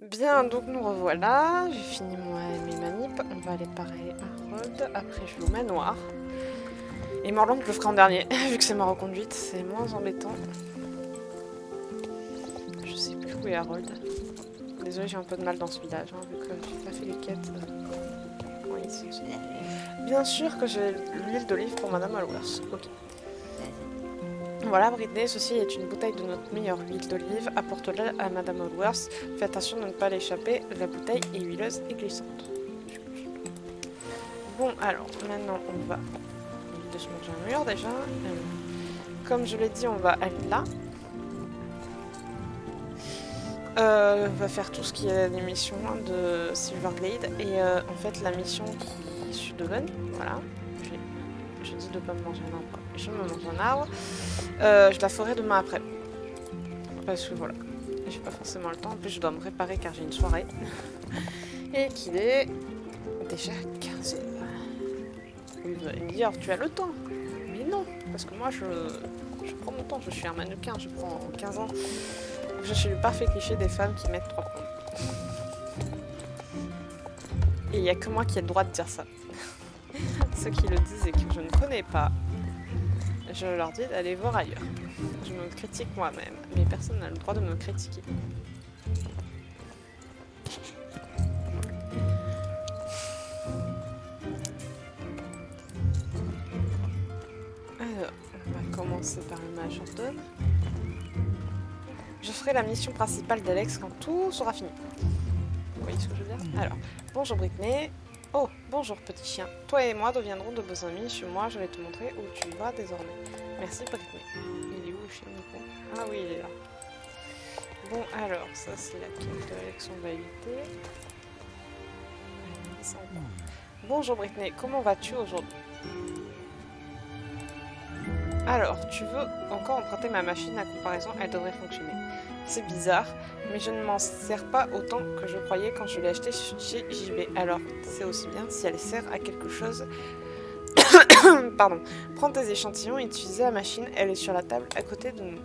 Bien, donc nous revoilà. J'ai fini mes manips. On va aller parer Harold. Après, je vais au manoir. Et Morland, je le ferai en dernier, vu que c'est ma reconduite. C'est moins embêtant. Je sais plus où est Harold. Désolée, j'ai un peu de mal dans ce village, hein, vu que j'ai pas fait les quêtes. Oui, bien sûr que j'ai l'huile d'olive pour Madame Alworth. Ok. Voilà, Britney, ceci est une bouteille de notre meilleure huile d'olive. Apporte-la à Madame Alworth. Fais attention de ne pas l'échapper. La bouteille est huileuse et glissante. Bon, alors, maintenant, on va de se manger un mur déjà. Comme je l'ai dit, on va aller là. On va faire tout ce qui est des missions de Silverglade. Et en fait, la mission qui je donne, voilà. Je dis de pas me manger un arbre. Je me mange un arbre. Je la ferai demain après. Parce que voilà, j'ai pas forcément le temps. En plus, je dois me réparer car j'ai une soirée. Et qu'il est déjà 15h. Vous allez me dire, tu as le temps. Mais non, parce que moi, je prends mon temps. Je suis un mannequin, je prends 15 ans. Je suis le parfait cliché des femmes qui mettent 3 points. Et il n'y a que moi qui ai le droit de dire ça. Ceux qui le disent et que je ne connais pas, je leur dis d'aller voir ailleurs. Je me critique moi-même, mais personne n'a le droit de me critiquer. Alors, on va commencer par le majordome. Je ferai la mission principale d'Alex quand tout sera fini. Vous voyez ce que je veux dire? Alors, bonjour Britney. Oh, bonjour petit chien. Toi et moi deviendrons de beaux amis. Chez moi, je vais te montrer où tu vas désormais. Merci Britney. Il est où chez Nico? Ah oui, il est là. Bon, alors, ça c'est la quête d'Alex, on va éviter. Bonjour Britney, comment vas-tu aujourd'hui? Alors, tu veux encore emprunter ma machine à comparaison? Elle devrait fonctionner. C'est bizarre, mais je ne m'en sers pas autant que je croyais quand je l'ai achetée chez JB. Alors, c'est aussi bien si elle sert à quelque chose. Pardon. Prends tes échantillons et utilise la machine. Elle est sur la table à côté de nous.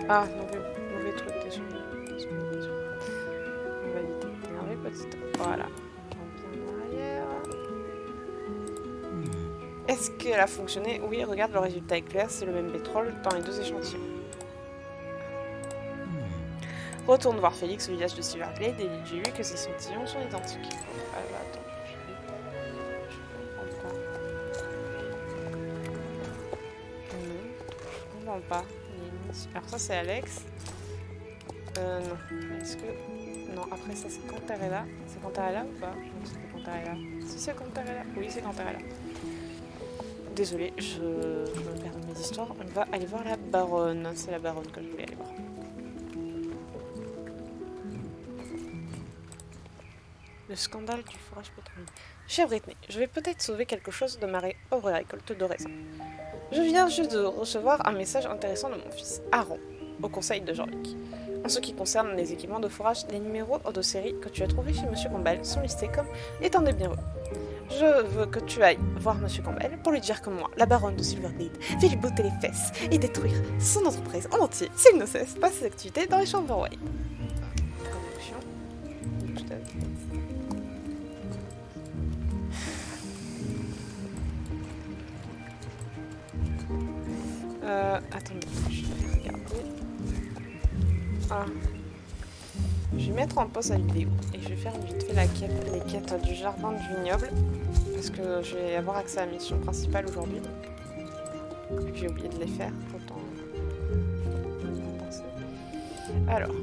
Ah, mauvais truc, désolé. On va éviter de t'énerver, petite. Voilà. Est-ce qu'elle a fonctionné? Oui, regarde, le résultat est clair, c'est le même pétrole dans les deux échantillons. Retourne voir Félix au village de Silverglade et j'ai vu que ces échantillons sont identiques. Attends, je comprends pas. Non, je comprends pas. Alors ça c'est Alex. Non. Est-ce que... Non, après ça c'est Cantarella. C'est Cantarella ou pas? Non, c'est Cantarella. Si c'est Cantarella. Oui, c'est Cantarella. Désolée, je me perds dans mes histoires. On va aller voir la baronne. C'est la baronne que je voulais aller voir. Le scandale du fourrage pétrolier. Chère Britney, je vais peut-être sauver quelque chose de ma pauvre récolte de raisins. Je viens juste de recevoir un message intéressant de mon fils, Aaron, au conseil de Jean-Luc. En ce qui concerne les équipements de fourrage, les numéros de série que tu as trouvés chez Monsieur Campbell sont listés comme étant des bienvenus. Je veux que tu ailles voir Monsieur Campbell pour lui dire que moi, la baronne de Silverglade, vais lui botter les fesses et détruire son entreprise en entier s'il ne cesse pas ses activités dans les chambres royales. Attendez, je vais regarder. Ah. Je vais mettre en pause la vidéo et je vais faire vite fait les quêtes du jardin du vignoble parce que je vais avoir accès à la mission principale aujourd'hui. J'ai oublié de les faire, autant penser. Alors,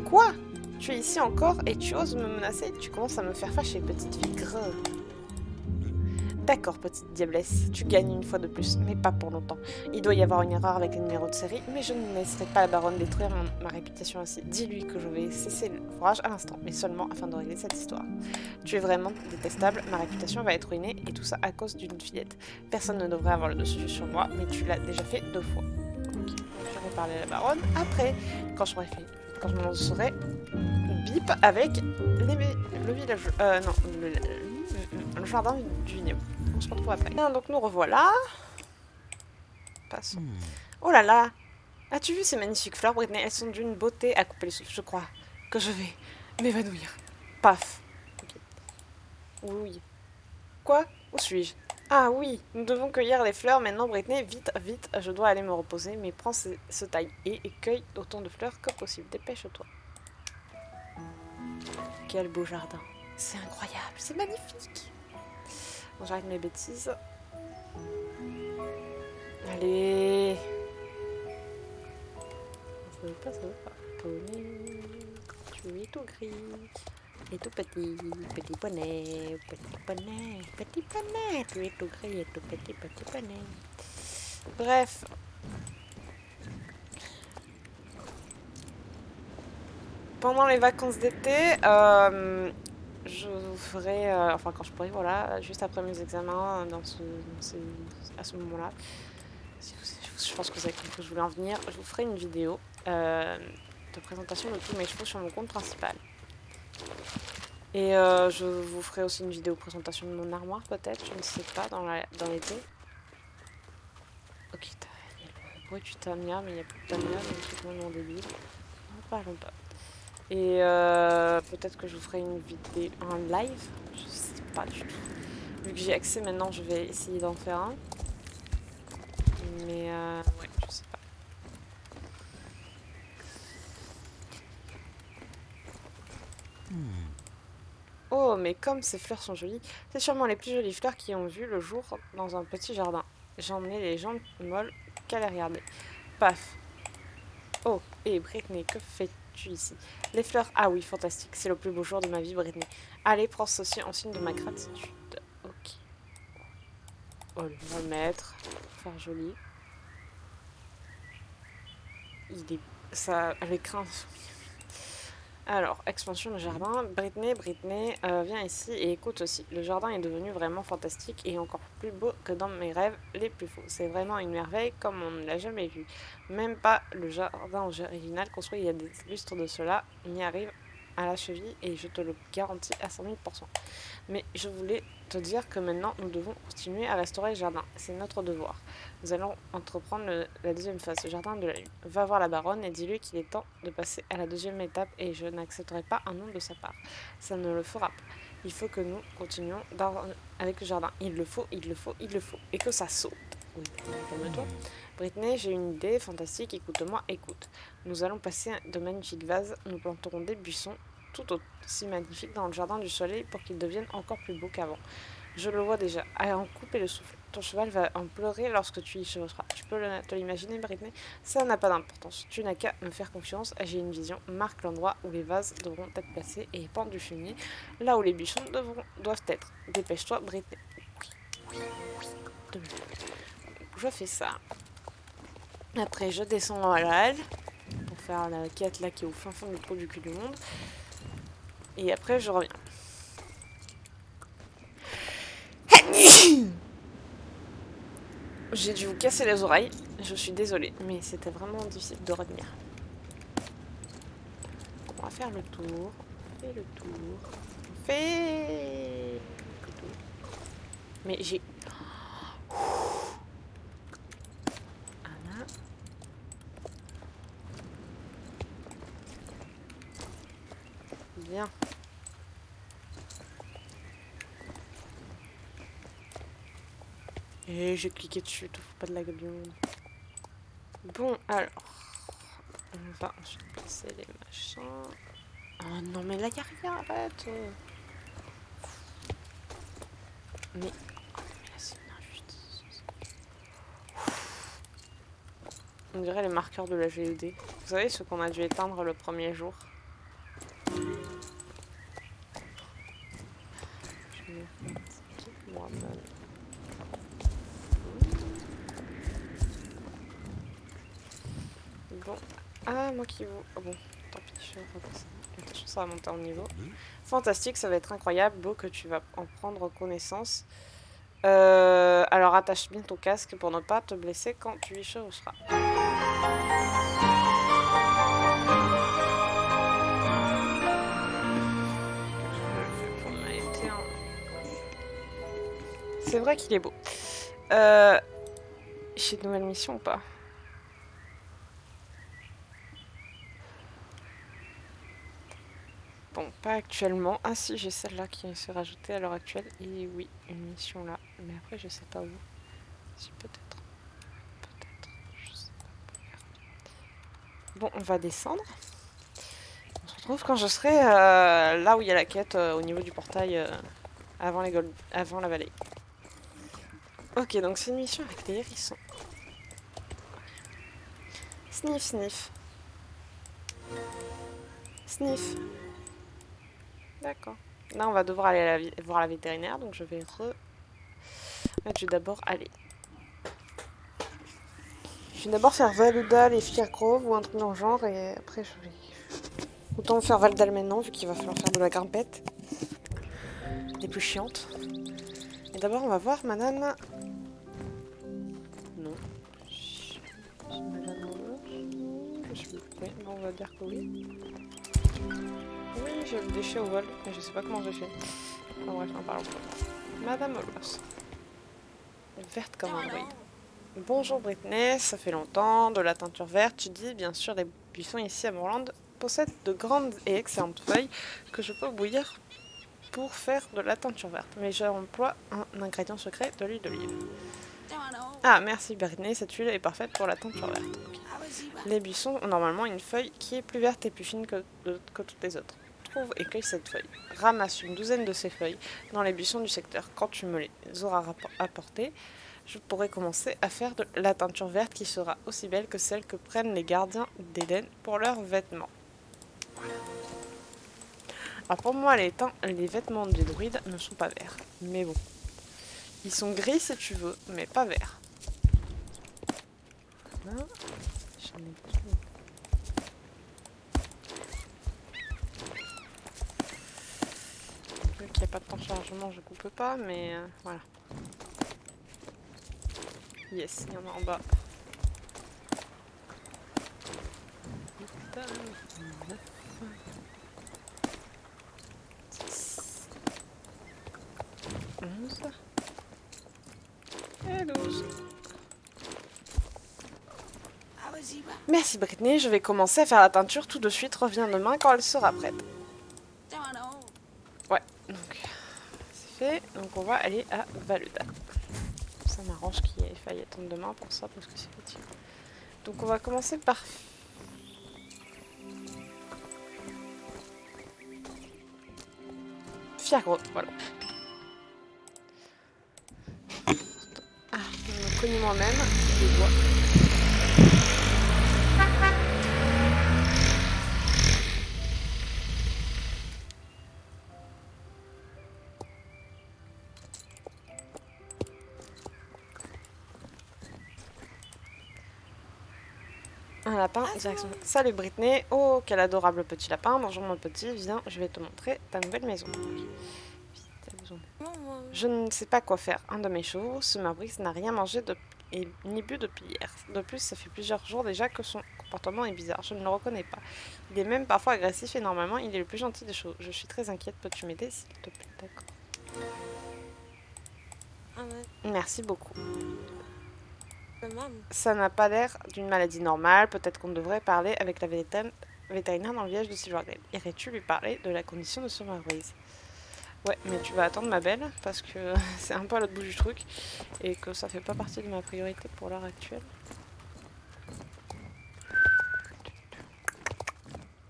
quoi? Tu es ici encore et tu oses me menacer? Tu commences à me faire fâcher, petite fille grave. D'accord, petite diablesse, tu gagnes une fois de plus, mais pas pour longtemps. Il doit y avoir une erreur avec les numéros de série, mais je ne laisserai pas la baronne détruire ma réputation ainsi. Dis-lui que je vais cesser le fourrage à l'instant, mais seulement afin de régler cette histoire. Tu es vraiment détestable, ma réputation va être ruinée, et tout ça à cause d'une fillette. Personne ne devrait avoir le dessus sur moi, mais tu l'as déjà fait 2 fois. Ok, je vais parler à la baronne après, quand je m'en serai bip avec le village... non, le jardin du vignoble. On se retrouve après. Bien, donc nous revoilà. Passons. Oh là là! As-tu vu ces magnifiques fleurs, Britney? Elles sont d'une beauté à couper le souffle. Je crois que je vais m'évanouir. Paf. Ok. Oui. Quoi? Où suis-je? Ah oui, nous devons cueillir les fleurs maintenant, Britney. Vite, vite, je dois aller me reposer. Mais prends ce taille et cueille autant de fleurs que possible. Dépêche-toi. Quel beau jardin. C'est incroyable, c'est magnifique. Bon, j'arrête mes bêtises. Allez. Ça veut pas, ça veut pas. Poney, tu es tout gris et tout petit, petit poney, petit poney, petit poney, tu es tout gris et tout petit, petit poney. Bref. Pendant les vacances d'été, je vous ferai, enfin quand je pourrai, voilà, juste après mes examens, à ce moment-là, je pense que vous avez compris où je voulais en venir, je vous ferai une vidéo de présentation de tous mes chevaux sur mon compte principal. Et je vous ferai aussi une vidéo présentation de mon armoire peut-être, je ne sais pas, dans l'été. Ok, il y a le bruit du Tamiya, mais il n'y a plus de Tamiya, donc c'est complètement débile. En parlons pas. Et peut-être que je vous ferai une vidéo, un live, je sais pas du tout. Vu que j'ai accès maintenant, je vais essayer d'en faire un. Mais ouais, je sais pas. Oh, mais comme ces fleurs sont jolies, c'est sûrement les plus jolies fleurs qui ont vu le jour dans un petit jardin. J'en ai les jambes molles qu'à les regarder. Paf. Oh, et Britney, que fais-tu ici? Les fleurs, ah oui, fantastique, c'est le plus beau jour de ma vie, Britney. Allez, prends ceci en signe de ma gratitude. Ok. Oh, on va le mettre. Faire joli. Il est... Ça... L'écran... Alors, expansion de jardin. Britney, viens ici et écoute aussi. Le jardin est devenu vraiment fantastique et encore plus beau que dans mes rêves les plus fous. C'est vraiment une merveille comme on ne l'a jamais vu. Même pas le jardin original construit il y a des lustres de cela n'y arrive à la cheville et je te le garantis à 100 000%. Mais je voulais te dire que maintenant nous devons continuer à restaurer le jardin. C'est notre devoir. Nous allons entreprendre la deuxième phase, le jardin de la lune. Va voir la baronne et dis-lui qu'il est temps de passer à la deuxième étape et je n'accepterai pas un nom de sa part. Ça ne le fera pas. Il faut que nous continuions avec le jardin. Il le faut, il le faut, il le faut. Et que ça saute. Oui, calme-toi. Britney, j'ai une idée fantastique. Écoute-moi, écoute. Nous allons passer de magnifiques vases. Nous planterons des buissons tout aussi magnifiques dans le jardin du soleil pour qu'ils deviennent encore plus beaux qu'avant. Je le vois déjà, à en couper le souffle. Ton cheval va en pleurer lorsque tu y chevaucheras. Tu peux te l'imaginer, Britney? Ça n'a pas d'importance. Tu n'as qu'à me faire confiance. J'ai une vision. Marque l'endroit où les vases devront être placés et pendre du fumier là où les buissons doivent être. Dépêche-toi, Britney. Oui, 2 minutes. Je fais ça. Après, je descends à la halle pour faire la quête là qui est au fin fond du trou du cul du monde. Et après, je reviens. J'ai dû vous casser les oreilles, je suis désolée, mais c'était vraiment difficile de retenir. On va faire le tour, on fait le tour, on fait le tour. Mais j'ai... Anna. Bien. Et j'ai cliqué dessus, tout pas de la gueule du monde. Bon, alors... On va ensuite passer les machins... Oh non, mais là, y'a rien, arrête. Mais... Oh, mais là, c'est une injustice. On dirait les marqueurs de la GED. Vous savez, ceux qu'on a dû éteindre le premier jour. Je me fatigue moi-même. Bon. Ah, moi qui vous... Oh bon, tant pis, je vais repasser. Attention, ça va monter en niveau. Fantastique, ça va être incroyable. Beau que tu vas en prendre connaissance. Alors attache bien ton casque pour ne pas te blesser quand tu y chevaucheras. C'est vrai qu'il est beau. J'ai de nouvelles missions ou pas? Bon, pas actuellement. Ah si, j'ai celle-là qui s'est rajoutée à l'heure actuelle. Et oui, une mission là. Mais après, je sais pas où. Si, peut-être. Peut-être. Je sais pas. Bon, on va descendre. On se retrouve quand je serai là où il y a la quête au niveau du portail avant la vallée. Ok, donc c'est une mission avec des hérissons. Sniff, sniff. Sniff. D'accord. Là, on va devoir aller voir la vétérinaire, donc je vais je vais d'abord aller. Je vais d'abord faire Valuda, les Firegrove ou un truc dans le genre, et après je vais... Autant faire Valdal maintenant, vu qu'il va falloir faire de la grimpette. Des plus chiantes. Et d'abord, on va voir Madame... Non. Madame oui, bon, on va dire que oui. Oui, j'ai le déchet au vol, mais je sais pas comment j'ai fait. Enfin bref, en parlant. Madame Olvers. Verte comme un druide. Bonjour Britney, ça fait longtemps, de la teinture verte, tu dis, bien sûr, les buissons ici à Moorland possèdent de grandes et excellentes feuilles que je peux bouillir pour faire de la teinture verte. Mais j'emploie un ingrédient secret, de l'huile d'olive. Ah, merci Britney, cette huile est parfaite pour la teinture verte. Les buissons ont normalement une feuille qui est plus verte et plus fine que toutes les autres. Trouve et cueille cette feuille. Ramasse une douzaine de ces feuilles dans les buissons du secteur. Quand tu me les auras apportées, je pourrai commencer à faire de la teinture verte qui sera aussi belle que celle que prennent les gardiens d'Éden pour leurs vêtements. Alors pour moi, les vêtements des druides ne sont pas verts. Mais bon. Ils sont gris si tu veux, mais pas verts. Voilà. J'en ai plus. Vu qu'il n'y a pas de temps de chargement, je coupe pas, mais voilà. Yes, il y en a en bas. 8, 9, 10, 11 et 12. Merci Britney, je vais commencer à faire la teinture tout de suite. Reviens demain quand elle sera prête. Ouais, donc c'est fait. Donc on va aller à Valuda. Ça m'arrange qu'il faille attendre demain pour ça parce que c'est petit. Donc on va commencer par... Firegrove, voilà. Ah, je me connais moi-même, les doigts. Un lapin, direction. Salut Britney. Oh, quel adorable petit lapin. Bonjour mon petit, viens, je vais te montrer ta nouvelle maison. Je ne sais pas quoi faire. Un de mes chevaux, ce Marbrix, n'a rien mangé ni bu depuis hier. De plus, ça fait plusieurs jours déjà que son comportement est bizarre. Je ne le reconnais pas. Il est même parfois agressif et normalement, il est le plus gentil des chevaux. Je suis très inquiète. Peux-tu m'aider, s'il te plaît? D'accord. Merci beaucoup. Ça n'a pas l'air d'une maladie normale. Peut-être qu'on devrait parler avec la vétérinaire dans le village de Silverglade. Irais-tu lui parler de la condition de ce Marbrix? Ouais, mais tu vas attendre ma belle, parce que c'est un peu à l'autre bout du truc, et que ça fait pas partie de ma priorité pour l'heure actuelle.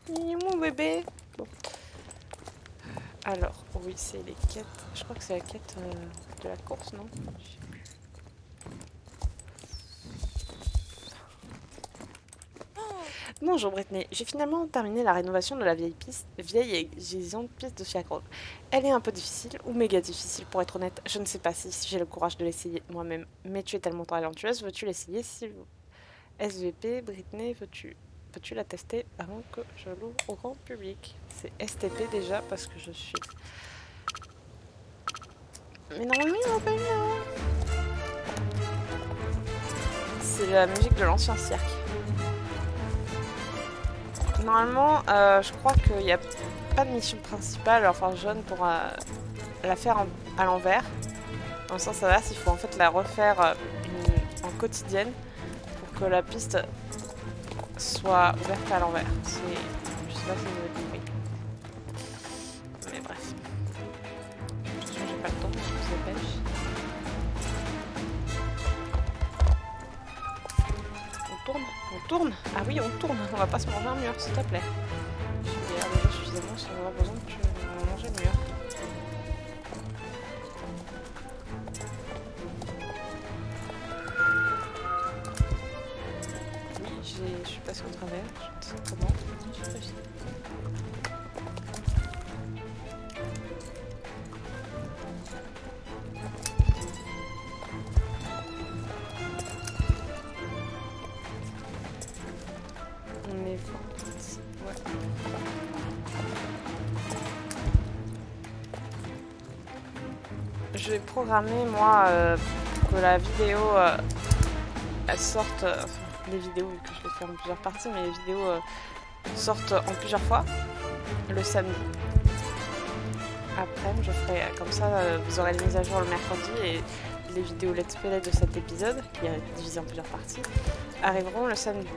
Mon bébé. Bon. Alors, oui, c'est les quêtes. Je crois que c'est la quête de la course, non? Bonjour Britney, j'ai finalement terminé la rénovation de la vieille et exigeante piste de Firegrove. Elle est un peu difficile, ou méga difficile pour être honnête. Je ne sais pas si j'ai le courage de l'essayer moi-même, mais tu es tellement talentueuse, veux-tu l'essayer SVP, Britney, veux-tu la tester avant que je l'ouvre au grand public? C'est STP déjà parce que je suis... Mais normalement il m'a pas eu hein. C'est la musique de l'ancien cirque. Normalement, je crois qu'il n'y a pas de mission principale, enfin jaune, pour la faire à l'envers. Dans le sens inverse, il faut en fait la refaire en quotidienne pour que la piste soit ouverte à l'envers. Je sais pas si vous avez compris. tourne. On tourne. Ah oui, on tourne. On va pas se manger un mur, s'il te plaît. J'ai l'air déjà suffisamment sans avoir besoin que tu vas manger le mur. Oui, je suis passée au travers. Je ne sais comment. J'ai réussi. On est vendredi. Ouais. Je vais programmer moi pour que la vidéo elle sorte. Les vidéos, vu que je les fais en plusieurs parties, mais les vidéos sortent en plusieurs fois le samedi. Après, je ferai comme ça, vous aurez les mises à jour le mercredi et les vidéos let's play de cet épisode, qui est divisé en plusieurs parties, arriveront le samedi.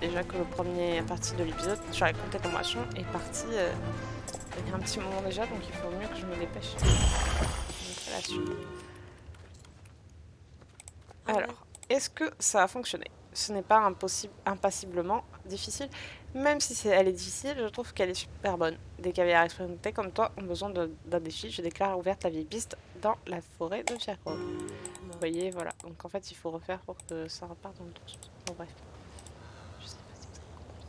Déjà que la première partie de l'épisode sur la contemplation est partie il y a un petit moment déjà, donc il faut mieux que je me dépêche. Alors, est-ce que ça a fonctionné? Ce n'est pas impassiblement difficile. Même si elle est difficile, je trouve qu'elle est super bonne. Des cavaliers expérimentés comme toi ont besoin d'un défi. Je déclare ouverte la vieille piste dans la forêt de Fiacrove. Vous voyez, voilà. Donc en fait, il faut refaire pour que ça reparte dans le tour. Bon, bref. Je sais pas si vous avez compris.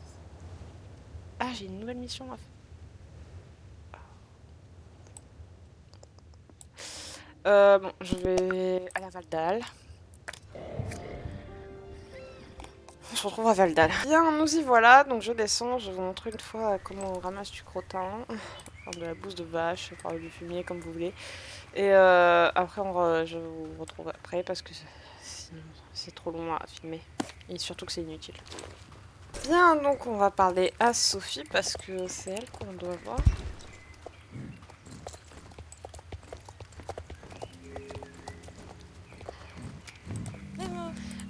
Ah, j'ai une nouvelle mission à faire. Bon, je vais à la Valdal. On se retrouve à Valdal. Bien, nous y voilà. Donc je descends. Je vous montre une fois comment on ramasse du crottin. Enfin, de la bouse de vache, enfin, du fumier, comme vous voulez. Et après, je vous retrouve après parce que sinon c'est trop long à filmer. Et surtout que c'est inutile. Bien, donc on va parler à Sophie parce que c'est elle qu'on doit voir.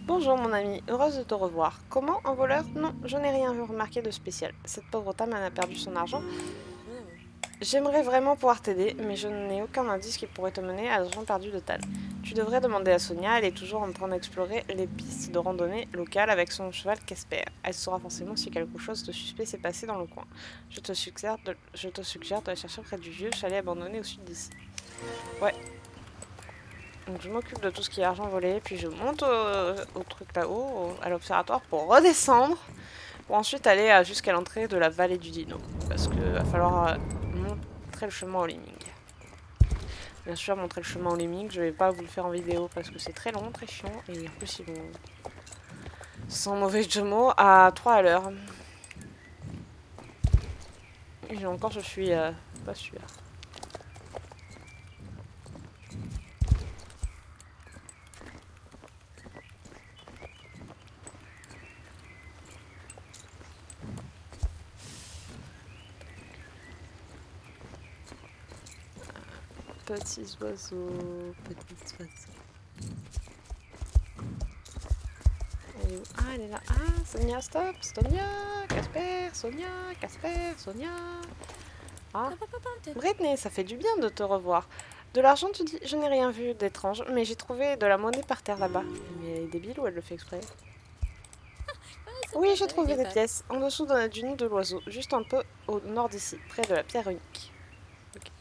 Bonjour mon ami, heureuse de te revoir. Comment, un voleur? Non, je n'ai rien remarqué de spécial. Cette pauvre Tam a perdu son argent. J'aimerais vraiment pouvoir t'aider, mais je n'ai aucun indice qui pourrait te mener à l'argent perdu de Tan. Tu devrais demander à Sonia, elle est toujours en train d'explorer les pistes de randonnée locales avec son cheval Casper. Elle saura forcément si quelque chose de suspect s'est passé dans le coin. Je te suggère de la chercher près du vieux chalet abandonné au sud d'ici. Ouais. Donc je m'occupe de tout ce qui est argent volé, puis je monte au truc là-haut, à l'observatoire, pour redescendre, pour ensuite aller jusqu'à l'entrée de la vallée du Dino. Parce qu'il va falloir montrer le chemin au lemming. Bien sûr, montrer le chemin au lemming, je vais pas vous le faire en vidéo parce que c'est très long, très chiant, et en plus ils vont, sans mauvais jeu de mots, à 3 à l'heure. Et encore, je suis pas sûre. Petits oiseaux, petits oiseaux. Elle est où? Ah, elle est là. Ah, Sonia, stop! Sonia! Casper! Sonia! Casper! Sonia! Ah, Brittany, ça fait du bien de te revoir. De l'argent, tu dis? Je n'ai rien vu d'étrange, mais j'ai trouvé de la monnaie par terre là-bas. Mais elle est débile ou elle le fait exprès? Oui, j'ai trouvé des pièces, en dessous du nid de l'oiseau, juste un peu au nord d'ici, près de la pierre unique. Okay.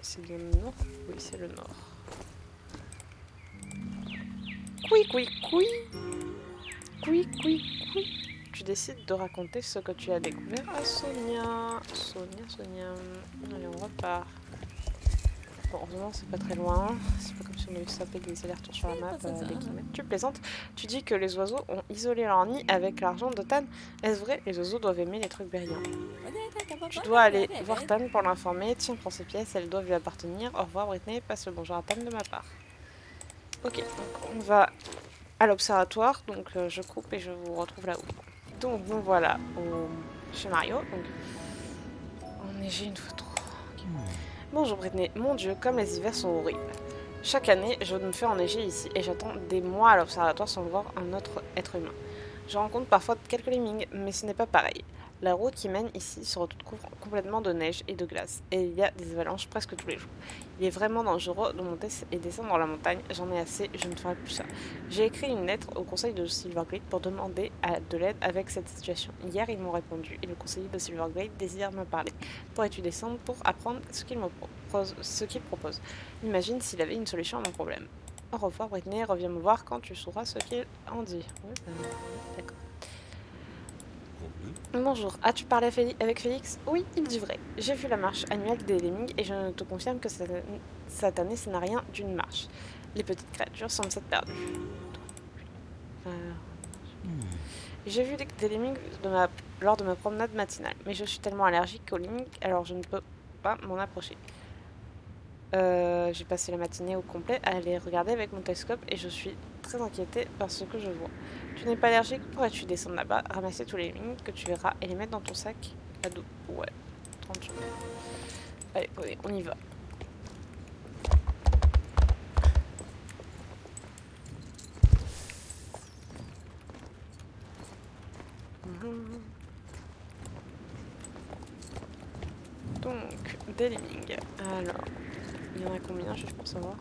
C'est le nord? Oui, c'est le nord. Couic, couic, couic. Couic, couic, couic. Tu décides de raconter ce que tu as découvert à Sonia. Sonia. Allez, on repart. Bon, heureusement, c'est pas très loin. C'est pas comme si on avait sapé des allers-retours sur la map. Tu plaisantes. Tu dis que les oiseaux ont isolé leur nid avec l'argent de Tan. Est-ce vrai? Les oiseaux doivent aimer les trucs brillants. Tu dois aller voir Tan pour l'informer. Tiens, prends ces pièces, elles doivent lui appartenir. Au revoir, Brittany. Passe le bonjour à Tan de ma part. Ok, donc on va à l'observatoire. Donc je coupe et je vous retrouve là-haut. Donc bon, voilà, chez Mario. Donc, enneigé une fois trop. Okay. Bonjour Brittany. Mon Dieu, comme les hivers sont horribles. Chaque année, je me fais enneiger ici et j'attends des mois à l'observatoire sans voir un autre être humain. Je rencontre parfois quelques lemmings, mais ce n'est pas pareil. La route qui mène ici se retrouve complètement de neige et de glace, et il y a des avalanches presque tous les jours. Il est vraiment dangereux de monter et descendre dans la montagne, j'en ai assez, je ne ferai plus ça. J'ai écrit une lettre au conseil de Silverglade pour demander de l'aide avec cette situation. Hier, ils m'ont répondu, et le conseiller de Silverglade désire me parler. Pourrais-tu descendre pour apprendre ce qu'il propose? Imagine s'il avait une solution à mon problème. Au revoir Britney, reviens me voir quand tu sauras ce qu'il en dit. Oui, d'accord. Bonjour, as-tu parlé avec Félix? Oui, il dit vrai. J'ai vu la marche annuelle des lemmings et je te confirme que cette année, ce n'a rien d'une marche. Les petites créatures semblent s'être perdues. J'ai vu des lemmings lors de ma promenade matinale, mais je suis tellement allergique aux lemmings, alors je ne peux pas m'en approcher. J'ai passé la matinée au complet à les regarder avec mon télescope et je suis très inquiétée par ce que je vois. Tu n'es pas allergique? Pourrais-tu descendre là-bas, ramasser tous les lemmings que tu verras et les mettre dans ton sac à dos? Ouais, 30 secondes. Allez, on y va. Donc, des lemmings. Alors, il y en a combien, juste pour savoir?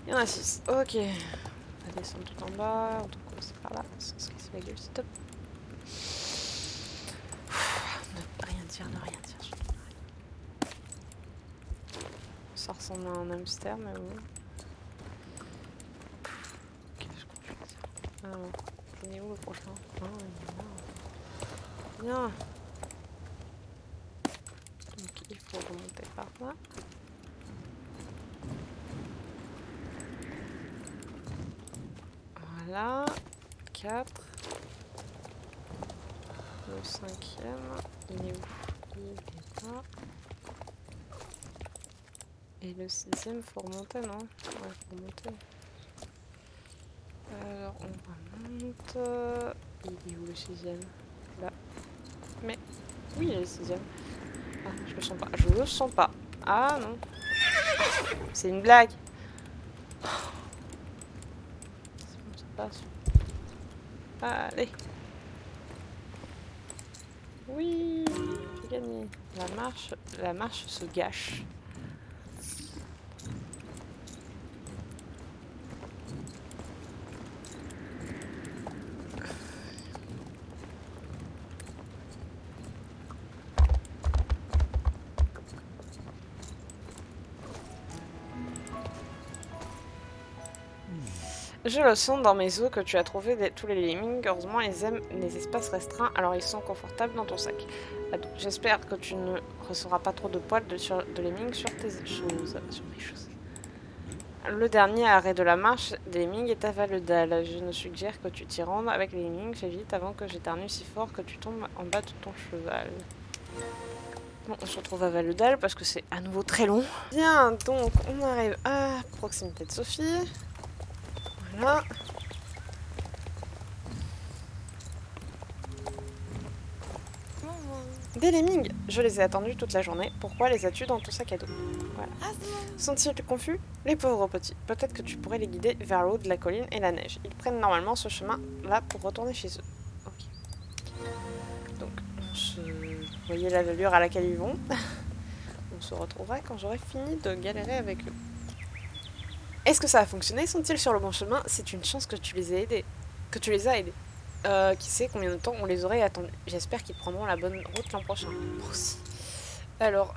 Il y en a 6. Ok. On va descendre tout en bas. On doit commencer par là. Sans se casser la gueule, stop. Ne rien dire, ne rien dire. Ça ressemble à un hamster, mais bon. Qu'est-ce qu'on fait ça? Alors, il est où le prochain? Ah, il est là. Bien. Donc, il faut remonter par là. Voilà. 4. Le 5e. Il est où? Il est là. Et le 6e, faut remonter, non? Ouais, faut remonter. Alors, on remonte. Il est où le 6e? Là. Mais, oui, il est le 6e. Ah, je le sens pas. Je le sens pas. Ah, non. C'est une blague. C'est bon, ça passe. Allez. Oui, j'ai gagné. La marche se gâche. Je le sens dans mes os que tu as trouvé tous les lemmings. Heureusement, ils aiment les espaces restreints, alors ils sont confortables dans ton sac. J'espère que tu ne recevras pas trop de poils de lemmings sur tes choses. Sur mes choses. Le dernier arrêt de la marche des lemmings est à Valedal. Je ne suggère que tu t'y rendes avec les lemmings. Fais vite avant que j'éternue si fort que tu tombes en bas de ton cheval. Bon, on se retrouve à Valedal parce que c'est à nouveau très long. Bien, donc on arrive à proximité de Sophie. Voilà. Des lemmings! Je les ai attendus toute la journée. Pourquoi les as-tu dans ton sac à dos? Voilà. Sont-ils confus? Les pauvres petits. Peut-être que tu pourrais les guider vers le haut de la colline et la neige. Ils prennent normalement ce chemin-là pour retourner chez eux. Ok. Donc, vous voyez l'allure à laquelle ils vont. On se retrouvera quand j'aurai fini de galérer avec eux. Est-ce que ça a fonctionné? Sont-ils sur le bon chemin? C'est une chance que tu les as aidés. Qui sait combien de temps on les aurait attendus. J'espère qu'ils prendront la bonne route l'an prochain. Moi aussi. Alors,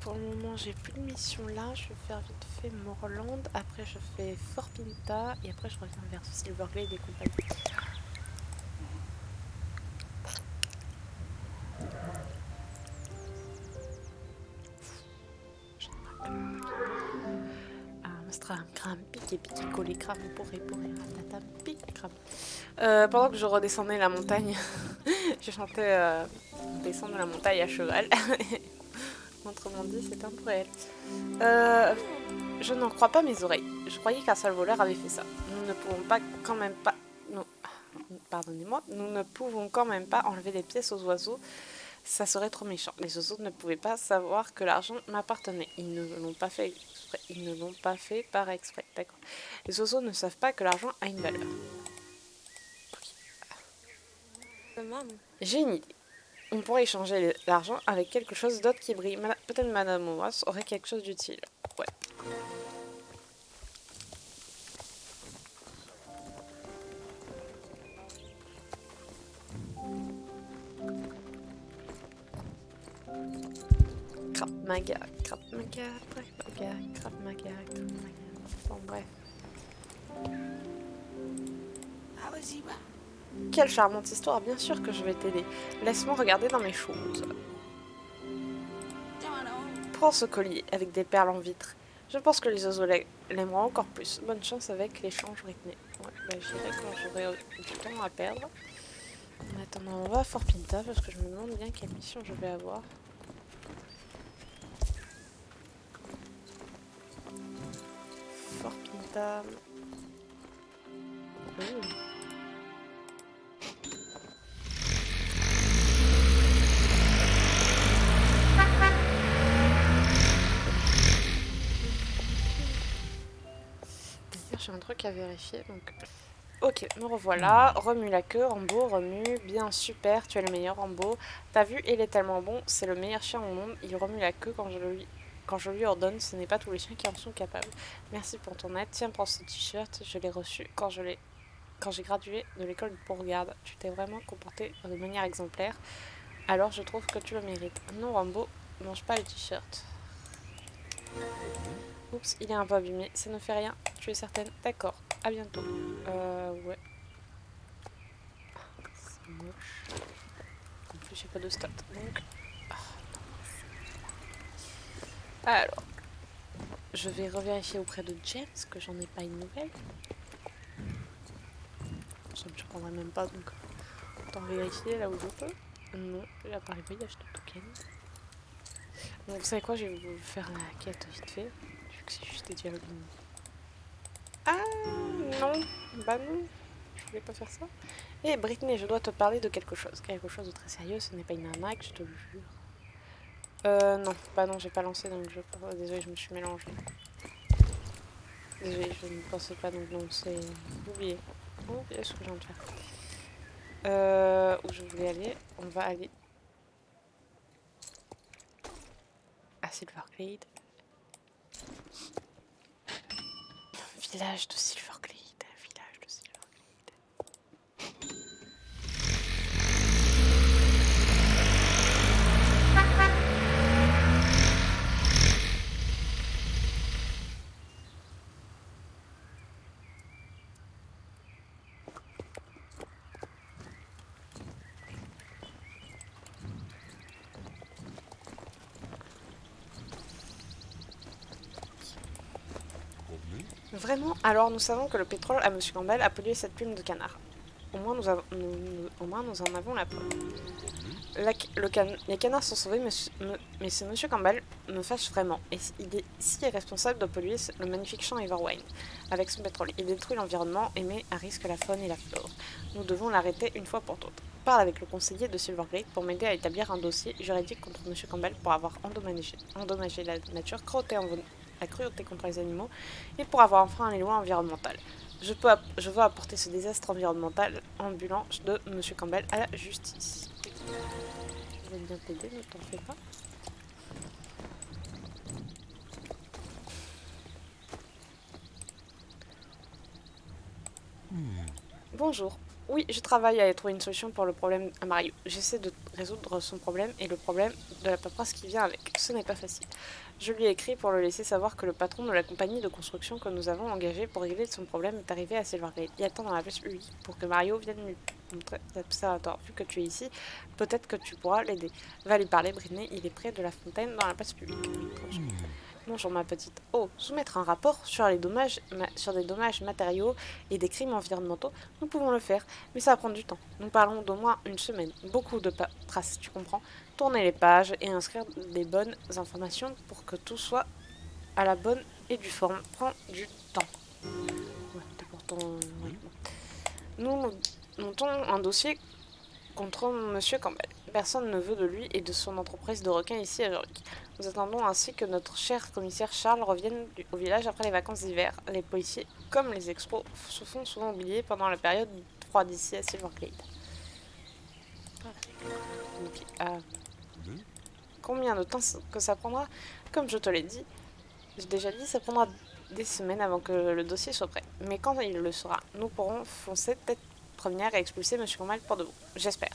pour le moment, j'ai plus de mission là. Je vais faire vite fait Morland. Après, je fais Fort Pinta. Et après, je reviens vers Silverglade et compagnie. Pendant que je redescendais la montagne, je chantais descendre la montagne à cheval. Autrement dit, c'est un peu réel. Je n'en crois pas mes oreilles. Je croyais qu'un seul voleur avait fait ça. Nous ne pouvons pas quand même pas... Non. Pardonnez-moi. Nous ne pouvons quand même pas enlever les pièces aux oiseaux. Ça serait trop méchant. Les oiseaux ne pouvaient pas savoir que l'argent m'appartenait. Ils ne l'ont pas fait exprès. Ils ne l'ont pas fait par exprès. D'accord. Les oiseaux ne savent pas que l'argent a une valeur. J'ai une idée. On pourrait échanger l'argent avec quelque chose d'autre qui brille. Peut-être Madame Omas aurait quelque chose d'utile. Ouais. Crap maga, crap maga, crap maga, crap maga, crap maga. Bon bref. Quelle charmante histoire, bien sûr que je vais t'aider. Laisse-moi regarder dans mes choses. Prends ce collier avec des perles en vitre. Je pense que les oiseaux l'aimeront encore plus. Bonne chance avec l'échange Britney. Ouais, bah j'irai quand j'aurai du temps à perdre. En attendant, on va à Fort Pinta parce que je me demande bien quelle mission je vais avoir. Fort Pinta. J'ai un truc à vérifier donc. Ok, me revoilà. Remue la queue, Rambo, remue. Bien, super, tu es le meilleur, Rambo. T'as vu, il est tellement bon, c'est le meilleur chien au monde. Il remue la queue quand je lui ordonne. Ce n'est pas tous les chiens qui en sont capables. Merci pour ton aide. Tiens, prends ce t-shirt. Je l'ai reçu quand j'ai gradué de l'école de Bourgade. Tu t'es vraiment comporté de manière exemplaire. Alors je trouve que tu le mérites. Non, Rambo, mange pas le t-shirt. Oups, il est un peu abîmé. Ça ne fait rien. Tu es certaine? D'accord. À bientôt. Ouais. C'est moche. En plus, j'ai pas de stats. Donc. Alors. Je vais revérifier auprès de James que j'en ai pas une nouvelle. Ça me surprendrait même pas donc. Autant vérifier là où je peux. Non, il a pas les voyages de token. Donc, vous savez quoi? Je vais vous faire la quête vite fait. Vu que c'est juste des dialogues. Ah non. Bah non. Je voulais pas faire ça. Eh Britney, je dois te parler de quelque chose. Quelque chose de très sérieux, ce n'est pas une arnaque, je te le jure. Non, bah non, j'ai pas lancé donc je. Oh, désolée, je me suis mélangée. Désolée, je ne pensais pas donc non, c'est. Oubliez. Oubliez ce que j'ai envie de faire. Où je voulais aller, on va aller à Silverglade. Village de Silverglade. Village de Silverglade. Vraiment? Alors nous savons que le pétrole à Monsieur Campbell a pollué cette plume de canard. Au moins nous en avons la preuve. Les canards sont sauvés, mais ce Monsieur Campbell me fâche vraiment. Et il est si responsable de polluer le magnifique champ Everwine avec son pétrole. Il détruit l'environnement et met à risque la faune et la flore. Nous devons l'arrêter une fois pour toutes. Parle avec le conseiller de Silverglade pour m'aider à établir un dossier juridique contre Monsieur Campbell pour avoir endommagé la nature, la cruauté contre les animaux et pour avoir enfreint les lois environnementales. Je veux apporter ce désastre environnemental ambulant de Monsieur Campbell à la justice. Je vais bien t'aider, ne t'en fais pas. Bonjour. Oui, je travaille à trouver une solution pour le problème à Mario. J'essaie de résoudre son problème et le problème de la paperasse qui vient avec. Ce n'est pas facile. Je lui ai écrit pour le laisser savoir que le patron de la compagnie de construction que nous avons engagée pour régler son problème est arrivé à Silverglade. Il attend dans la place publique pour que Mario vienne lui montrer l'observatoire. Vu que tu es ici, peut-être que tu pourras l'aider. Va lui parler, Britney, il est près de la fontaine dans la place publique. Bonjour ma petite. Oh, soumettre un rapport sur des dommages matériaux et des crimes environnementaux, nous pouvons le faire, mais ça va prendre du temps. Nous parlons d'au moins une semaine. Beaucoup de traces, tu comprends. Tourner les pages et inscrire les bonnes informations pour que tout soit à la bonne et due forme. Prend du temps. Ouais, t'es pourtant... ouais. Nous montons un dossier contre Monsieur Campbell. Personne ne veut de lui et de son entreprise de requins ici à Jorvik. Nous attendons ainsi que notre cher commissaire Charles revienne au village après les vacances d'hiver. Les policiers, comme les expos, se font souvent oublier pendant la période froide ici à Silverglade. Donc, combien de temps que ça prendra? Comme je te l'ai dit, j'ai déjà dit, ça prendra des semaines avant que le dossier soit prêt. Mais quand il le sera, nous pourrons foncer tête première et expulser M. Comal pour de bon. J'espère.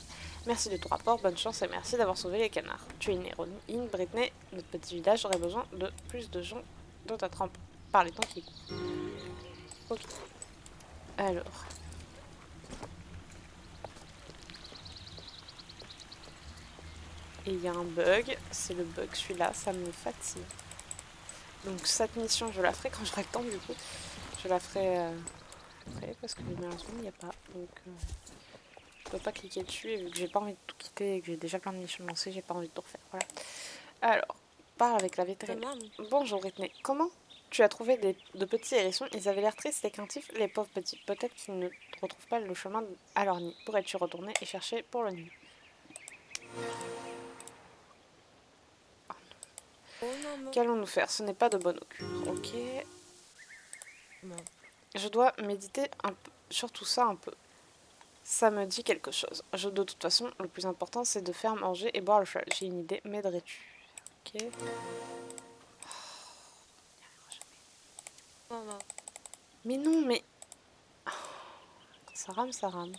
Merci de ton rapport, bonne chance et merci d'avoir sauvé les canards. Tu es une héroïne, Brittany. Notre petit village aurait besoin de plus de gens dans ta trempe. Par les temps qui courent. Ok. Alors. Et il y a un bug. C'est le bug celui-là, ça me fatigue. Donc cette mission, je la ferai quand j'aurai le temps du coup. Je la ferai après parce que malheureusement il n'y a pas. Donc je peux pas cliquer dessus et vu que j'ai pas envie de tout quitter et que j'ai déjà plein de missions lancées, j'ai pas envie de tout refaire. Voilà. Alors, parle avec la vétérinaire. Bonjour Brittany, comment tu as trouvé de petits hérissons? Ils avaient l'air tristes et craintifs, les pauvres petits. Peut-être qu'ils ne retrouvent pas le chemin à leur nid. Pourrais-tu retourner et chercher pour le nid? Qu'allons-nous faire? Ce n'est pas de bon augure. Ok. Je dois méditer un peu, sur tout ça un peu. Ça me dit quelque chose. De toute façon, le plus important, c'est de faire manger et boire le cheval. J'ai une idée, m'aiderais-tu? Ok. Mais non, mais... Ça rame, ça rame.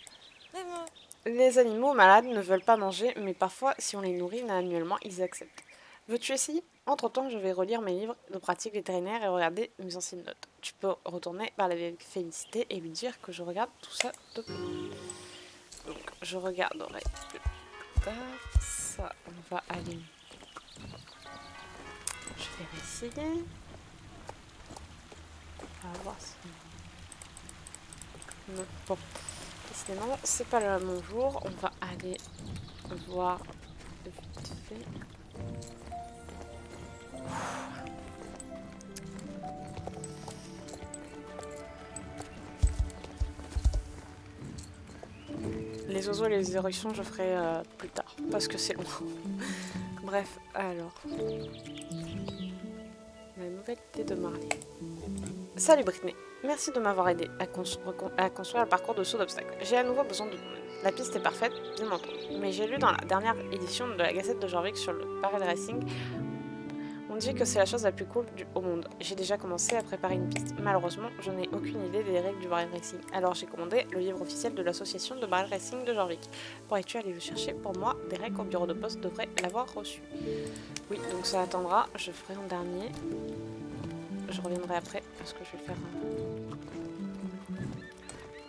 Les animaux malades ne veulent pas manger, mais parfois, si on les nourrit annuellement, ils acceptent. Veux-tu essayer? Entre-temps, je vais relire mes livres de pratique vétérinaire et regarder mes anciennes notes. Tu peux retourner vers la Félicité et lui dire que je regarde tout ça de plus. Donc, je regarderai plus tard. Ça, on va aller. Je vais essayer. On va voir si... Non, bon. Décidément, c'est pas le mon jour. On va aller voir vite fait. Les oiseaux et les éruptions, je ferai plus tard, parce que c'est long. Bref, alors... La nouvelle idée de Marley. Salut Brittany, merci de m'avoir aidé à construire le parcours de saut d'obstacles. J'ai à nouveau besoin de... La piste est parfaite, bien entendu. Mais j'ai lu dans la dernière édition de la Gazette de Jorvik sur le barrel racing, on dit que c'est la chose la plus cool au monde. J'ai déjà commencé à préparer une piste. Malheureusement, je n'ai aucune idée des règles du barrel racing. Alors j'ai commandé le livre officiel de l'association de barrel racing de Jorvik. Pourrais-tu aller le chercher pour moi? Des règles au bureau de poste devraient l'avoir reçu. Oui, donc ça attendra. Je ferai en dernier. Je reviendrai après parce que je vais faire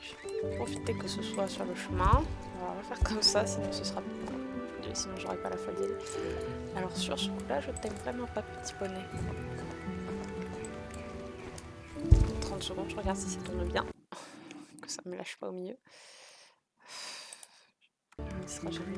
Je vais profiter que ce soit sur le chemin. On va faire comme ça, sinon ce sera... Sinon j'aurai pas la folle d'île. Alors sur ce coup là je t'aime vraiment pas petit poney. 30 secondes, je regarde si ça tourne bien. Que ça me lâche pas au milieu. Il sera jamais.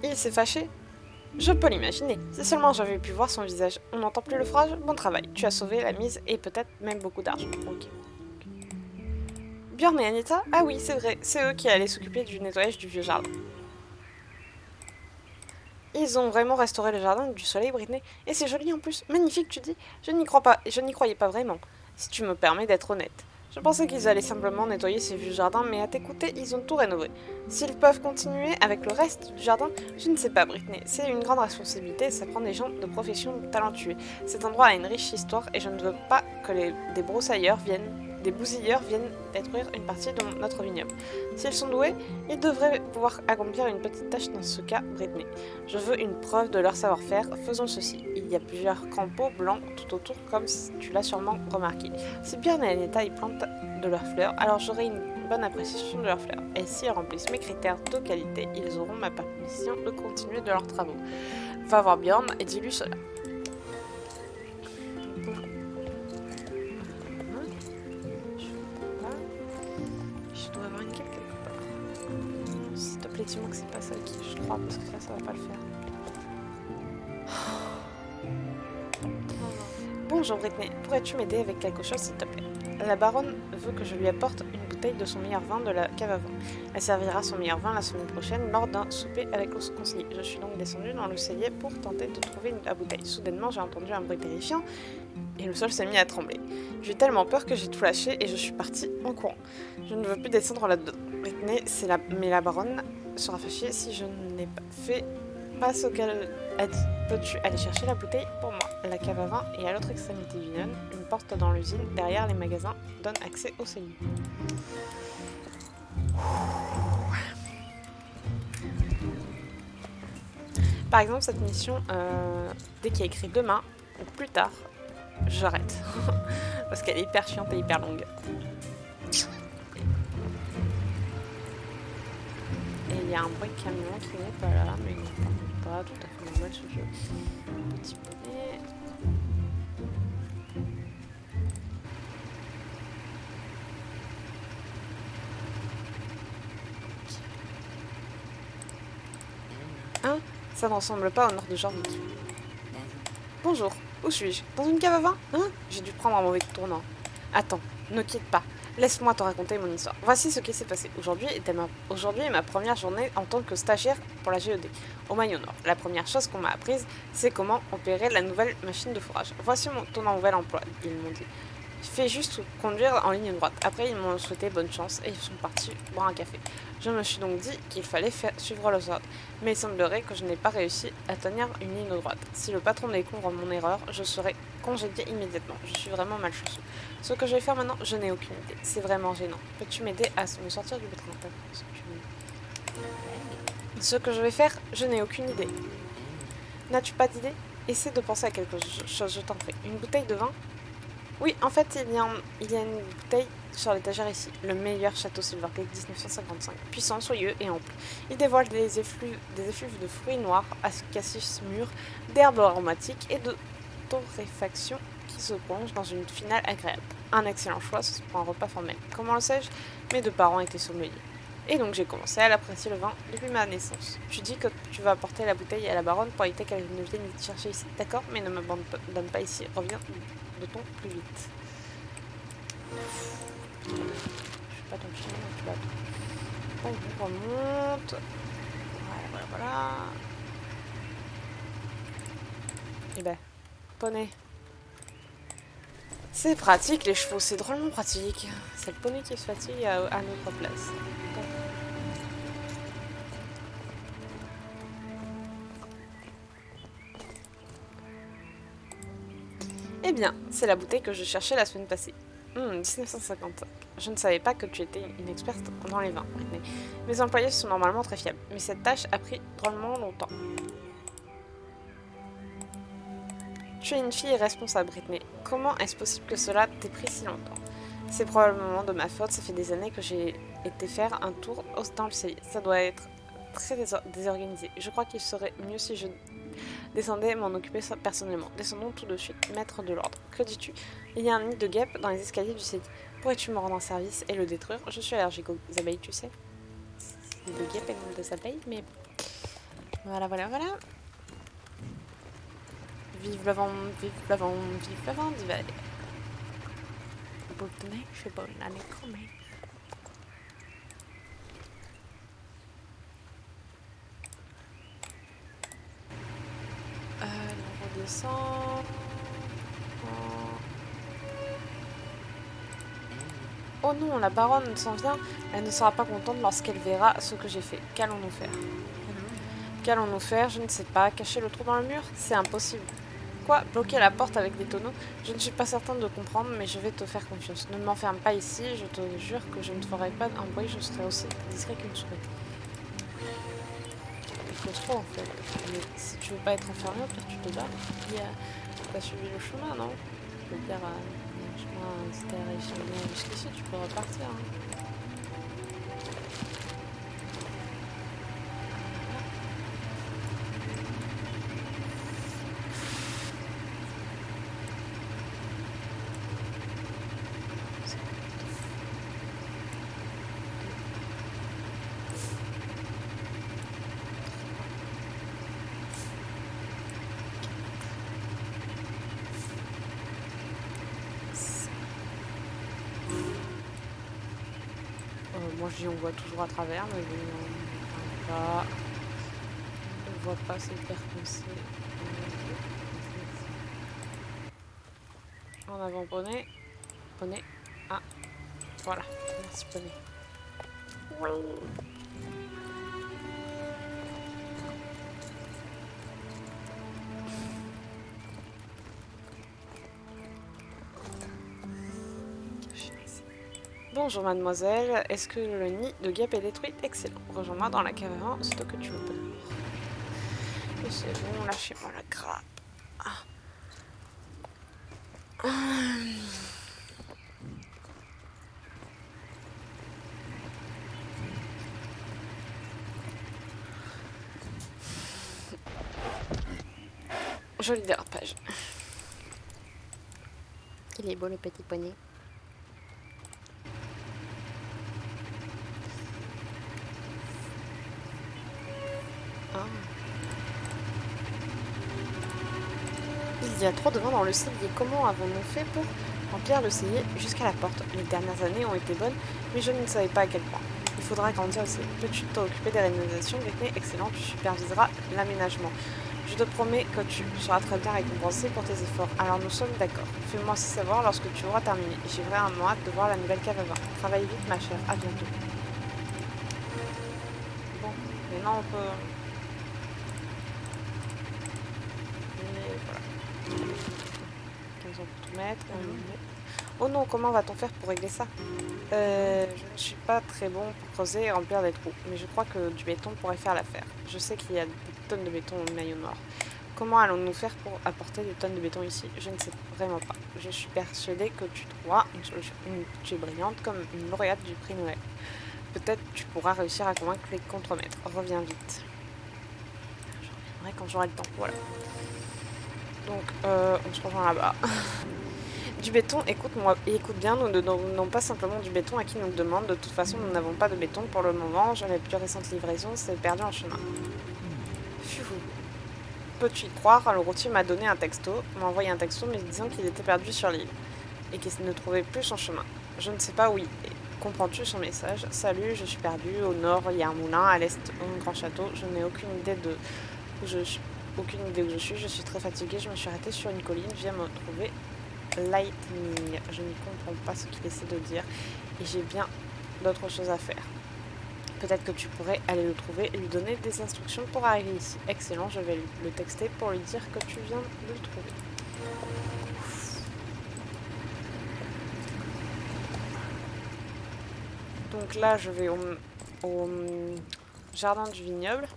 Il s'est fâché? Je peux l'imaginer. Si seulement j'avais pu voir son visage. On n'entend plus le frage? Bon travail. Tu as sauvé la mise et peut-être même beaucoup d'argent. Ok. Björn et Anita? Ah oui, c'est vrai. C'est eux qui allaient s'occuper du nettoyage du vieux jardin. Ils ont vraiment restauré le jardin du soleil, Brittany. Et c'est joli en plus. Magnifique, tu dis? Je n'y crois pas. Je n'y croyais pas vraiment. Si tu me permets d'être honnête. Je pensais qu'ils allaient simplement nettoyer ces vieux jardins, mais à t'écouter, ils ont tout rénové. S'ils peuvent continuer avec le reste du jardin, je ne sais pas, Brittany. C'est une grande responsabilité, ça prend des gens de profession talentueux. Cet endroit a une riche histoire et je ne veux pas que des broussailleurs viennent détruire une partie de notre vignoble. S'ils sont doués, ils devraient pouvoir accomplir une petite tâche dans ce cas, Brittany. Je veux une preuve de leur savoir-faire. Faisons ceci. Il y a plusieurs crapauds blancs tout autour, comme tu l'as sûrement remarqué. Si Björn et Anita y plantent de leurs fleurs, alors j'aurai une bonne appréciation de leurs fleurs. Et s'ils remplissent mes critères de qualité, ils auront ma permission de continuer de leurs travaux. Va voir Björn et dis-lui cela. Heureusement que c'est pas ça qui je crois, parce que ça va pas le faire. Bonjour Britney, pourrais-tu m'aider avec quelque chose s'il te plaît? La baronne veut que je lui apporte une bouteille de son meilleur vin de la cave à vin. Elle servira son meilleur vin la semaine prochaine lors d'un souper avec le conseiller. Je suis donc descendue dans le cellier pour tenter de trouver la bouteille. Soudainement, j'ai entendu un bruit terrifiant et le sol s'est mis à trembler. J'ai eu tellement peur que j'ai tout lâché et je suis partie en courant. Je ne veux plus descendre là-dedans. Britney, mais la baronne sera fâchée si je n'ai pas fait ce qu'elle a dit. Peux-tu aller chercher la bouteille pour moi? La cave à vin est à l'autre extrémité du Vinon. Une porte dans l'usine, derrière les magasins, donne accès au cellier. Par exemple, cette mission, dès qu'il y a écrit demain ou plus tard, j'arrête. Parce qu'elle est hyper chiante et hyper longue. Et il y a un bruit de camion qui n'est pas là, mais il n'est pas tout à fait normal ce jeu. Petit poney. Hein? Ça ne ressemble pas au nord de Jorvik. Bonjour, où suis-je? Dans une cave à vin? Hein? J'ai dû prendre un mauvais tournant. Attends, ne quitte pas. Laisse-moi te raconter mon histoire. Voici ce qui s'est passé. Aujourd'hui est ma première journée en tant que stagiaire pour la GED, au Maillot Nord. La première chose qu'on m'a apprise, c'est comment opérer la nouvelle machine de fourrage. Voici ton nouvel emploi, ils m'ont dit. Fais juste conduire en ligne droite. Après, ils m'ont souhaité bonne chance et ils sont partis boire un café. Je me suis donc dit qu'il fallait suivre le ordre, mais il semblerait que je n'ai pas réussi à tenir une ligne droite. Si le patron découvre mon erreur, je serai congédié immédiatement. Je suis vraiment malchanceux. Ce que je vais faire maintenant, je n'ai aucune idée. C'est vraiment gênant. Peux-tu m'aider à me sortir du pétrin? Ce que je vais faire, je n'ai aucune idée. N'as-tu pas d'idée? Essaie de penser à quelque chose, je t'en prie. Une bouteille de vin? Oui, en fait, il y a une bouteille sur l'étagère ici. Le meilleur château Silverglade 1955. Puissant, soyeux et ample. Il dévoile des effluves de fruits noirs, cassis mûrs, d'herbes aromatiques et de torréfaction qui se prolongent dans une finale agréable. Un excellent choix pour un repas formel. Comment le sais-je? Mes deux parents étaient sommeliers. Et donc j'ai commencé à l'apprécier le vin depuis ma naissance. Tu dis que tu vas apporter la bouteille à la baronne pour éviter qu'elle ne vienne te chercher ici. D'accord, mais ne m'abandonne pas ici. Reviens de ton plus vite. Je suis pas dans le chemin, donc tu vas... On remonte. Voilà. Et ben, poney. C'est pratique les chevaux, c'est drôlement pratique. C'est le poney qui se fatigue à notre place. Eh bien, c'est la bouteille que je cherchais la semaine passée. 1955. Je ne savais pas que tu étais une experte dans les vins, Britney. Mes employés sont normalement très fiables, mais cette tâche a pris drôlement longtemps. Tu es une fille irresponsable, Britney. Comment est-ce possible que cela t'ait pris si longtemps? C'est probablement de ma faute, ça fait des années que j'ai été faire un tour dans le cellier. Ça doit être très désorganisé. Je crois qu'il serait mieux si je descendais m'en occuper personnellement. Descendons tout de suite, maître de l'ordre. Que dis-tu? Il y a un nid de guêpes dans les escaliers du cellier. Pourrais-tu me rendre un service et le détruire? Je suis allergique aux abeilles, tu sais. C'est de guêpes et non des abeilles, mais... Voilà. Vive le vent d'hiver. Britney, je suis bonne à l'écran, on redescend. Oh non, la baronne s'en vient. Elle ne sera pas contente lorsqu'elle verra ce que j'ai fait. Qu'allons-nous faire? Je ne sais pas. Cacher le trou dans le mur? C'est impossible. Quoi? Bloquer la porte avec des tonneaux? Je ne suis pas certaine de comprendre, mais je vais te faire confiance. Ne m'enferme pas ici, je te jure que je ne ferai pas un bruit, je serai aussi discret qu'une souris. Il faut trop en fait. Mais si tu veux pas être enfermé, au pire tu te bats. Tu as suivi le chemin, non? Je veux dire, le chemin, si t'as réussi à venir jusqu'ici, tu peux repartir. Hein. moi je dis on voit toujours à travers, mais bon, on voit pas, c'est hyper coincé. En avant poney. Poney. Ah, voilà. Merci poney. Bonjour mademoiselle, est-ce que le nid de guêpe est détruit? Excellent. Rejoins-moi dans la cave avant, aussitôt que tu le peux. Et c'est bon, lâchez-moi la grappe. Ah. Joli dérapage. Il est beau le petit poney. Ah. Il y a trop de vent dans le cellier. Comment avons-nous fait pour remplir le cellier jusqu'à la porte? Les dernières années ont été bonnes, mais je ne savais pas à quel point. Il faudra agrandir le cellier. Peux-tu t'occuper des rénovations? Whitney, excellent, tu superviseras l'aménagement. Je te promets que tu seras très bien récompensé pour tes efforts. Alors nous sommes d'accord. Fais-moi savoir lorsque tu auras terminé. J'ai vraiment hâte de voir la nouvelle cave à vin. Travaille vite ma chère, à bientôt. Bon, maintenant on peut... Et voilà. 15 ans pour tout mettre. Oh non, comment va-t-on faire pour régler ça? Je ne suis pas très bon pour creuser et remplir des trous, mais je crois que du béton pourrait faire l'affaire. Je sais qu'il y a des tonnes de béton au maillot noir. Comment allons-nous faire pour apporter des tonnes de béton ici? Je ne sais vraiment pas. Je suis persuadée que tu trouveras une solution. Tu es brillante comme une lauréate du prix Noël. Peut-être tu pourras réussir à convaincre les contremaîtres. Reviens vite. Je reviendrai quand j'aurai le temps. Voilà. Donc, on se rejoint là-bas. Du béton, écoute-moi, écoute bien, nous ne donnons pas simplement du béton à qui nous le demande. De toute façon, nous n'avons pas de béton pour le moment. Mes plus récentes livraisons s'est perdu en chemin. Peux-tu y croire? Le routier m'a donné un texto, m'a envoyé un texto me disant qu'il était perdu sur l'île et qu'il ne trouvait plus son chemin. Je ne sais pas où il est. Comprends-tu son message? Salut, je suis perdu. Au nord, il y a un moulin. À l'est, un grand château. Je n'ai aucune idée de où je suis. Aucune idée où je suis. Je suis très fatiguée. Je me suis arrêtée sur une colline. Je viens me trouver Lightning. Je ne comprends pas ce qu'il essaie de dire et j'ai bien d'autres choses à faire. Peut-être que tu pourrais aller le trouver et lui donner des instructions pour arriver ici. Excellent, je vais le texter pour lui dire que tu viens de le trouver. Donc là, je vais au jardin du vignoble.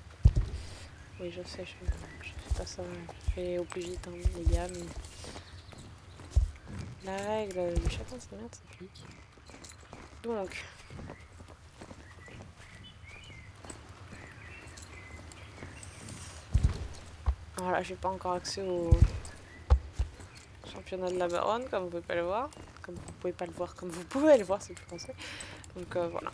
Oui, je sais, je fais pas ça. Je fais au plus vite, hein, les gars, mais... La règle du châtain, c'est merde, s'applique. Donc... Voilà, j'ai pas encore accès au championnat de la Baronne, comme vous pouvez pas le voir. Comme vous pouvez pas le voir, comme vous pouvez le voir, c'est plus français. Donc voilà.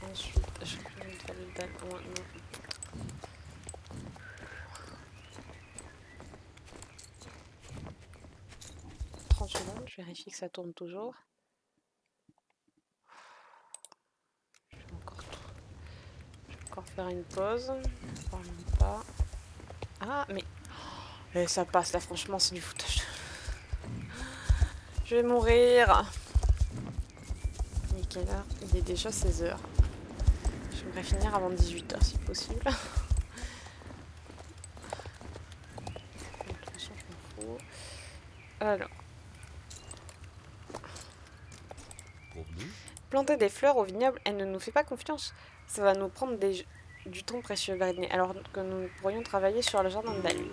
Ensuite, je vais non. 30 secondes, je vérifie que ça tourne toujours. Je vais encore faire une pause. Je parle même pas. Ah, mais... Et ça passe là, franchement, c'est du foutage. Je vais mourir. Il est quelle heure? Il est déjà 16h. J'aimerais finir avant 18h si possible. De toute façon, je m'en fous. Alors. Planter des fleurs au vignoble, elle ne nous fait pas confiance. Ça va nous prendre du temps précieux, Britney, alors que nous pourrions travailler sur le jardin de la lune.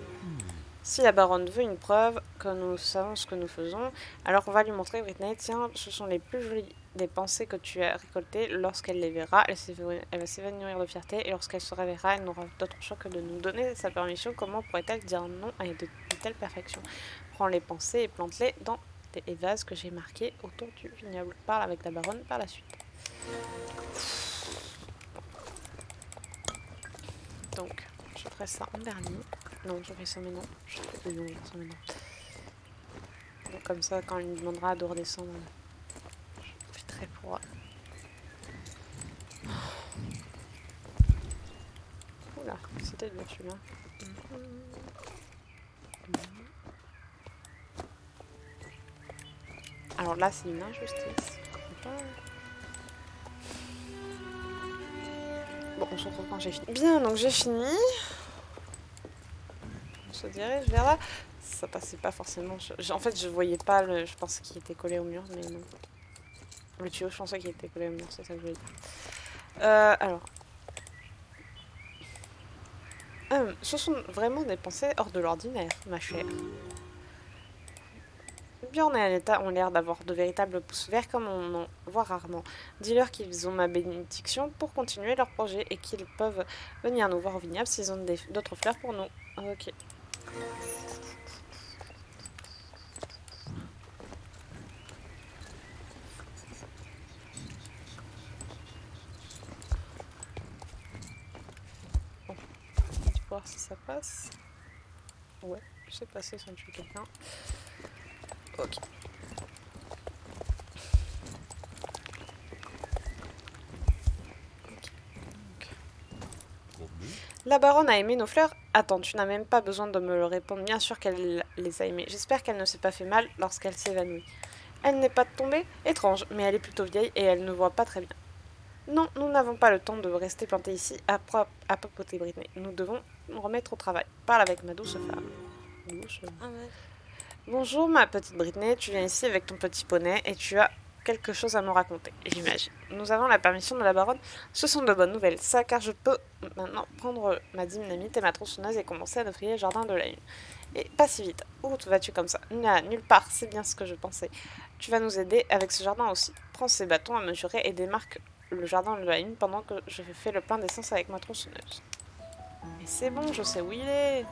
Si la baronne veut une preuve que nous savons ce que nous faisons, alors on va lui montrer, Britney. Tiens, ce sont les plus jolies des pensées que tu as récoltées. Lorsqu'elle les verra, elle va s'évanouir de fierté, et lorsqu'elle se réveillera, elle n'aura d'autre choix que de nous donner sa permission. Comment pourrait-elle dire non à de telles perfections? Prends les pensées et plante-les dans des vases que j'ai marqués autour du vignoble. Parle avec la baronne par la suite. Donc, je ferai ça en dernier. Non, je fais ça maintenant. Je fais ça maintenant. Comme ça, quand il me demandera de redescendre, je profiterai pour... Oula, c'était dur celui-là. Alors là, c'est une injustice. Bon, on se retrouve quand j'ai fini. Bien, donc j'ai fini. On se dirige vers là. Ça passait pas forcément. En fait, je voyais pas le. Je pensais qu'il était collé au mur, mais non. Le tuyau, je pensais qu'il était collé au mur, c'est ça que je voulais dire. Alors. Ce sont vraiment des pensées hors de l'ordinaire, ma chère. Bjorn et Aneta ont l'air d'avoir de véritables pouces verts comme on en voit rarement. Dis-leur qu'ils ont ma bénédiction pour continuer leur projet et qu'ils peuvent venir nous voir au vignoble s'ils ont d'autres fleurs pour nous. Ok. Bon, on va voir si ça passe. Ouais, c'est passé sans tuer quelqu'un. Ok. La baronne a aimé nos fleurs. Attends, tu n'as même pas besoin de me le répondre. Bien sûr qu'elle les a aimées. J'espère qu'elle ne s'est pas fait mal lorsqu'elle s'évanouit. Elle n'est pas tombée? Étrange, mais elle est plutôt vieille et elle ne voit pas très bien. Non, nous n'avons pas le temps de rester plantés ici à papoter, Britney. Nous devons nous remettre au travail. Parle avec ma douce femme. Douce. Ah ouais. Bonjour, ma petite Britney. Tu viens ici avec ton petit poney et tu as quelque chose à me raconter, j'imagine. Nous avons la permission de la baronne. Ce sont de bonnes nouvelles, ça, car je peux maintenant prendre ma dynamite et ma tronçonneuse et commencer à nettoyer le jardin de la lune. Et pas si vite. Où vas-tu comme ça? Nulle part, c'est bien ce que je pensais. Tu vas nous aider avec ce jardin aussi. Prends ces bâtons à mesurer et démarque le jardin de la lune pendant que je fais le plein d'essence avec ma tronçonneuse. Mais c'est bon, je sais où il est.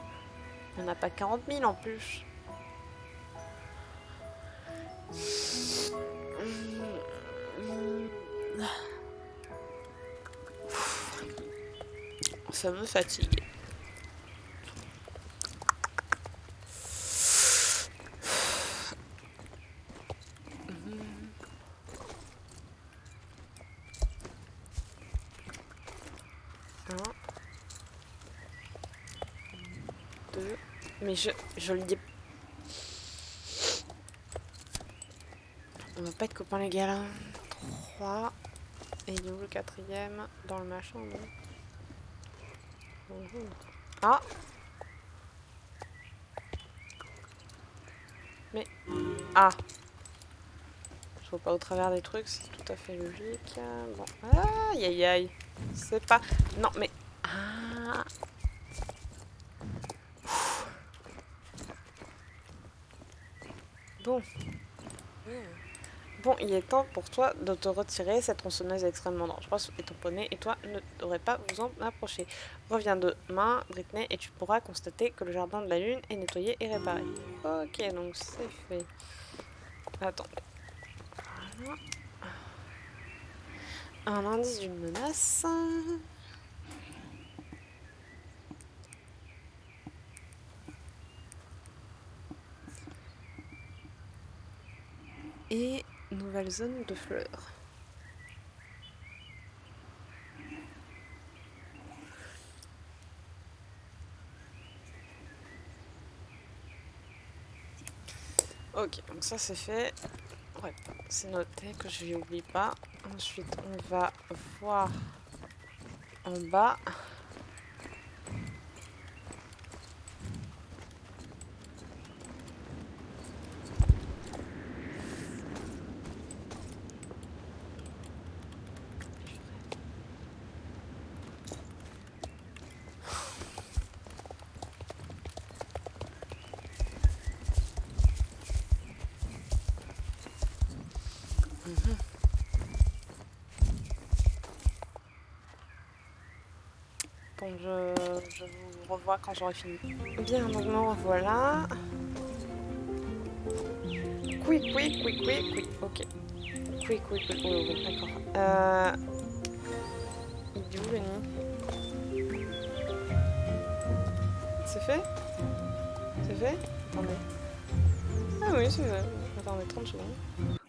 Il n'y en a pas 40 000 en plus. Ça me fatigue. Mais je le dis. On va pas être copains les gars là. 3. Et il est où le 4e? Dans le machin, non? Ah! Mais. Ah! Je vois pas au travers des trucs, c'est tout à fait logique. Bon. Aïe aïe aïe. C'est pas. Non mais. Ah! Bon. Bon, il est temps pour toi de te retirer. Cette tronçonneuse est extrêmement dangereuse et ton poney et toi ne devraient pas vous en approcher. Reviens demain, Britney, et tu pourras constater que le jardin de la lune est nettoyé et réparé. Ok, donc c'est fait. Attendez. Voilà. Un indice d'une menace. Et nouvelle zone de fleurs. Ok, donc ça c'est fait. Ouais, c'est noté que je n'oublie pas. Ensuite, on va voir en bas. Bon, je vous revois quand j'aurai fini. Bien, donc me revoilà. Quick. Ok. Quick. Oh, d'accord. Il est où le nid? C'est fait? C'est fait? Attendez. Ah oui, c'est... Attendez, 30 secondes.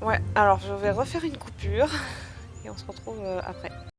Ouais, alors je vais refaire une coupure et on se retrouve après.